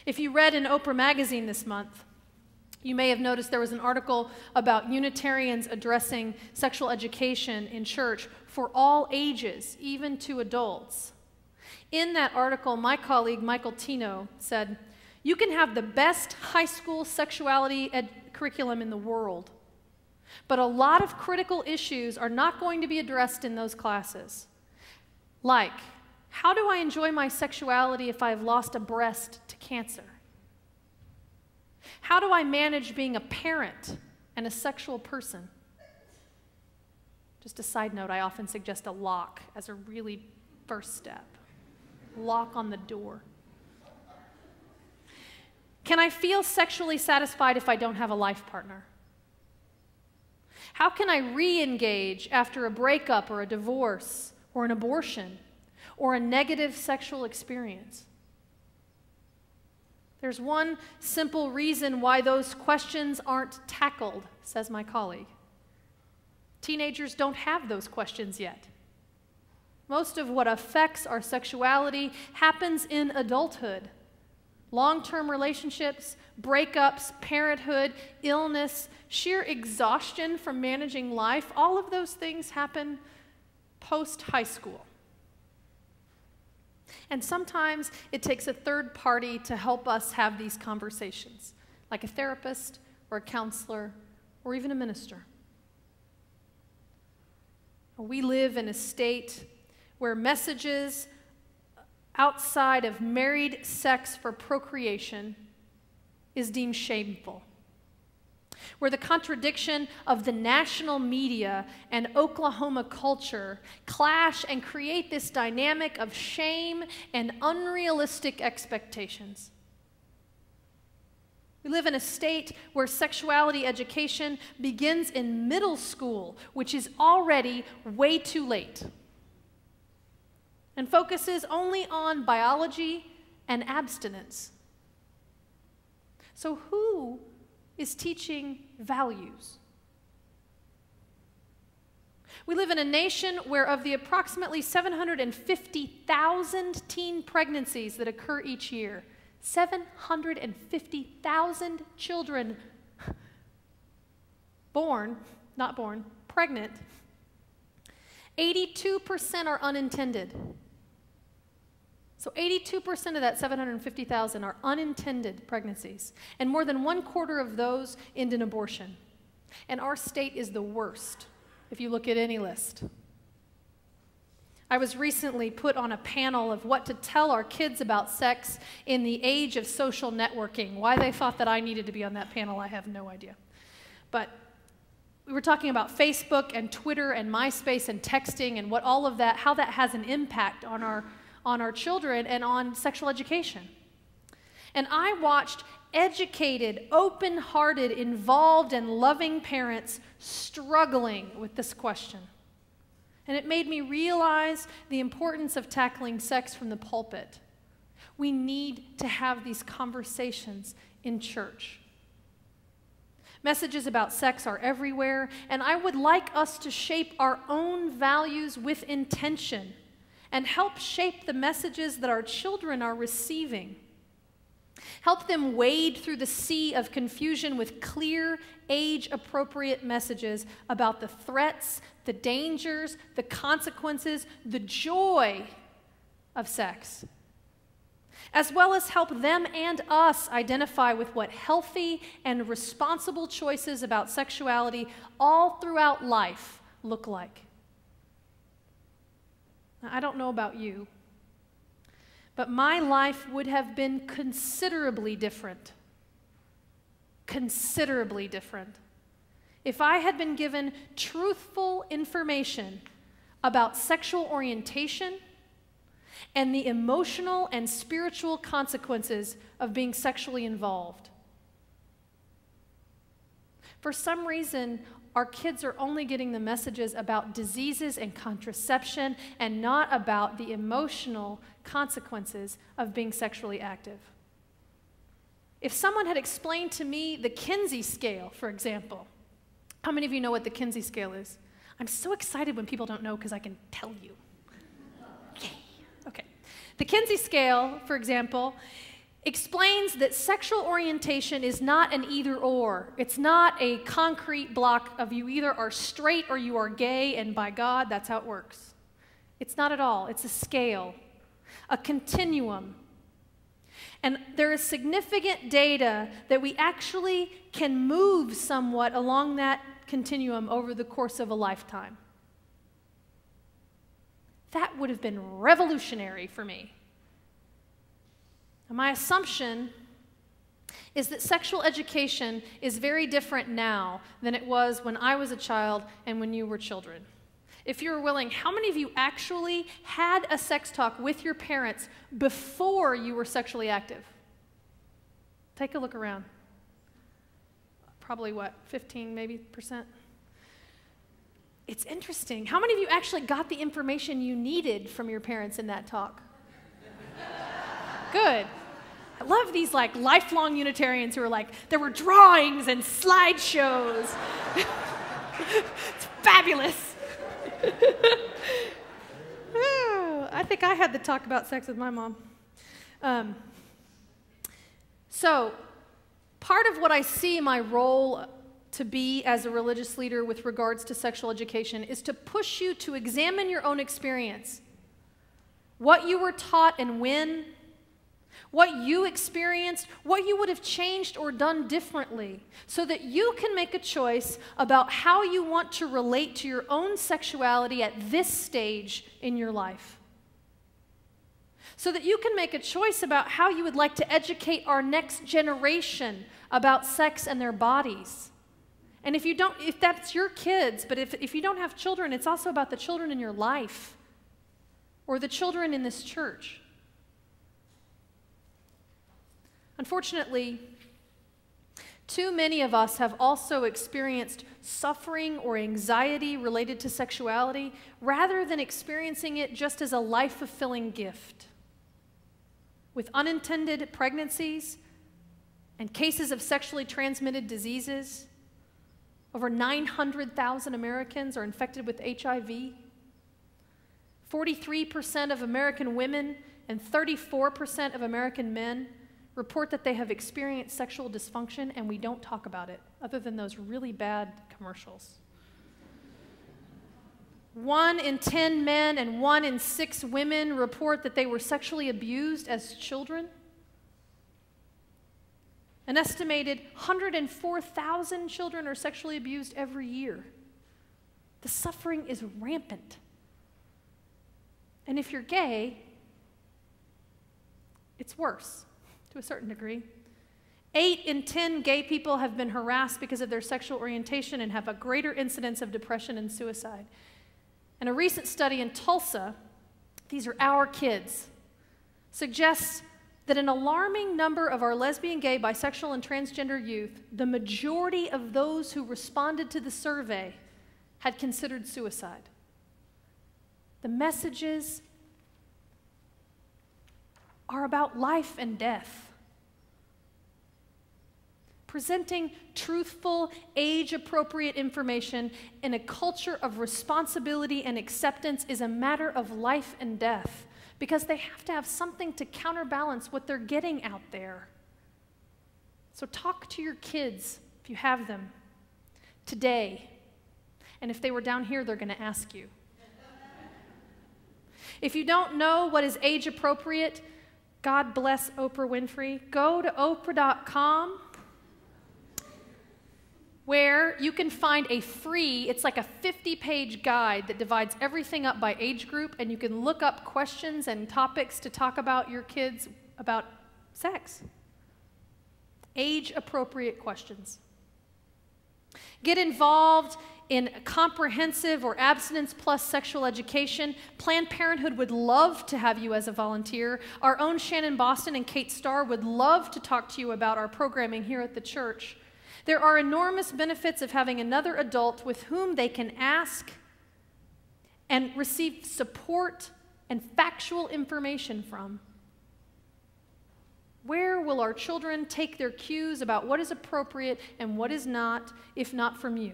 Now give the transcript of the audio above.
If you read in Oprah magazine this month, you may have noticed there was an article about Unitarians addressing sexual education in church for all ages, even to adults. In that article, my colleague Michael Tino said, "You can have the best high school sexuality curriculum in the world, but a lot of critical issues are not going to be addressed in those classes. Like, how do I enjoy my sexuality if I have lost a breast to cancer? How do I manage being a parent and a sexual person?" Just a side note, I often suggest a lock as a really first step. Lock on the door. Can I feel sexually satisfied if I don't have a life partner? How can I re-engage after a breakup or a divorce or an abortion or a negative sexual experience? There's one simple reason why those questions aren't tackled, says my colleague. Teenagers don't have those questions yet. Most of what affects our sexuality happens in adulthood. Long-term relationships, breakups, parenthood, illness, sheer exhaustion from managing life, all of those things happen post-high school. And sometimes it takes a third party to help us have these conversations, like a therapist or a counselor or even a minister. We live in a state where messages outside of married sex for procreation is deemed shameful, where the contradiction of the national media and Oklahoma culture clash and create this dynamic of shame and unrealistic expectations. We live in a state where sexuality education begins in middle school, which is already way too late, and focuses only on biology and abstinence. So who is teaching values? We live in a nation where of the approximately 750,000 teen pregnancies that occur each year, 750,000 children pregnant, 82% are unintended. So 82% of that 750,000 are unintended pregnancies, and more than 1/4 of those end in abortion. And our state is the worst, if you look at any list. I was recently put on a panel of what to tell our kids about sex in the age of social networking. Why they thought that I needed to be on that panel, I have no idea. But we were talking about Facebook and Twitter and MySpace and texting and what all of that, how that has an impact on our children and on sexual education. And I watched educated, open-hearted, involved, and loving parents struggling with this question. And it made me realize the importance of tackling sex from the pulpit. We need to have these conversations in church. Messages about sex are everywhere, and I would like us to shape our own values with intention and help shape the messages that our children are receiving. Help them wade through the sea of confusion with clear, age-appropriate messages about the threats, the dangers, the consequences, the joy of sex, as well as help them and us identify with what healthy and responsible choices about sexuality all throughout life look like. Now, I don't know about you, but my life would have been considerably different if I had been given truthful information about sexual orientation and the emotional and spiritual consequences of being sexually involved. For some reason, our kids are only getting the messages about diseases and contraception and not about the emotional consequences of being sexually active. If someone had explained to me the Kinsey scale, for example, how many of you know what the Kinsey scale is? I'm so excited when people don't know because I can tell you. Yay. Okay. The Kinsey scale, for example, explains that sexual orientation is not an either-or. It's not a concrete block of you either are straight or you are gay, and by God, that's how it works. It's not at all. It's a scale, a continuum. And there is significant data that we actually can move somewhat along that continuum over the course of a lifetime. That would have been revolutionary for me. And my assumption is that sexual education is very different now than it was when I was a child and when you were children. If you're willing, how many of you actually had a sex talk with your parents before you were sexually active? Take a look around. Probably what, 15 maybe %? It's interesting. How many of you actually got the information you needed from your parents in that talk? Good. I love these like lifelong Unitarians who are like, there were drawings and slideshows. It's fabulous. Oh, I think I had the talk about sex with my mom. So part of what I see my role to be as a religious leader with regards to sexual education is to push you to examine your own experience. What you were taught and when, what you experienced, what you would have changed or done differently, so that you can make a choice about how you want to relate to your own sexuality at this stage in your life. So that you can make a choice about how you would like to educate our next generation about sex and their bodies. And if that's your kids, but if you don't have children, it's also about the children in your life or the children in this church. Unfortunately, too many of us have also experienced suffering or anxiety related to sexuality rather than experiencing it just as a life-fulfilling gift. With unintended pregnancies and cases of sexually transmitted diseases, over 900,000 Americans are infected with HIV. 43% of American women and 34% of American men report that they have experienced sexual dysfunction, and we don't talk about it, other than those really bad commercials. 1 in 10 men and 1 in 6 women report that they were sexually abused as children. An estimated 104,000 children are sexually abused every year. The suffering is rampant. And if you're gay, it's worse to a certain degree. 8 in 10 gay people have been harassed because of their sexual orientation and have a greater incidence of depression and suicide. And a recent study in Tulsa, these are our kids, suggests that an alarming number of our lesbian, gay, bisexual, and transgender youth, the majority of those who responded to the survey, had considered suicide. The messages are about life and death. Presenting truthful, age-appropriate information in a culture of responsibility and acceptance is a matter of life and death, because they have to have something to counterbalance what they're getting out there. So talk to your kids, if you have them, today. And if they were down here, they're going to ask you. If you don't know what is age-appropriate, God bless Oprah Winfrey. Go to Oprah.com, where you can find a free, it's like a 50-page guide that divides everything up by age group, and you can look up questions and topics to talk about your kids about sex. Age-appropriate questions. Get involved in comprehensive or abstinence plus sexual education. Planned Parenthood would love to have you as a volunteer. Our own Shannon Boston and Kate Starr would love to talk to you about our programming here at the church. There are enormous benefits of having another adult with whom they can ask and receive support and factual information from. Where will our children take their cues about what is appropriate and what is not, if not from you?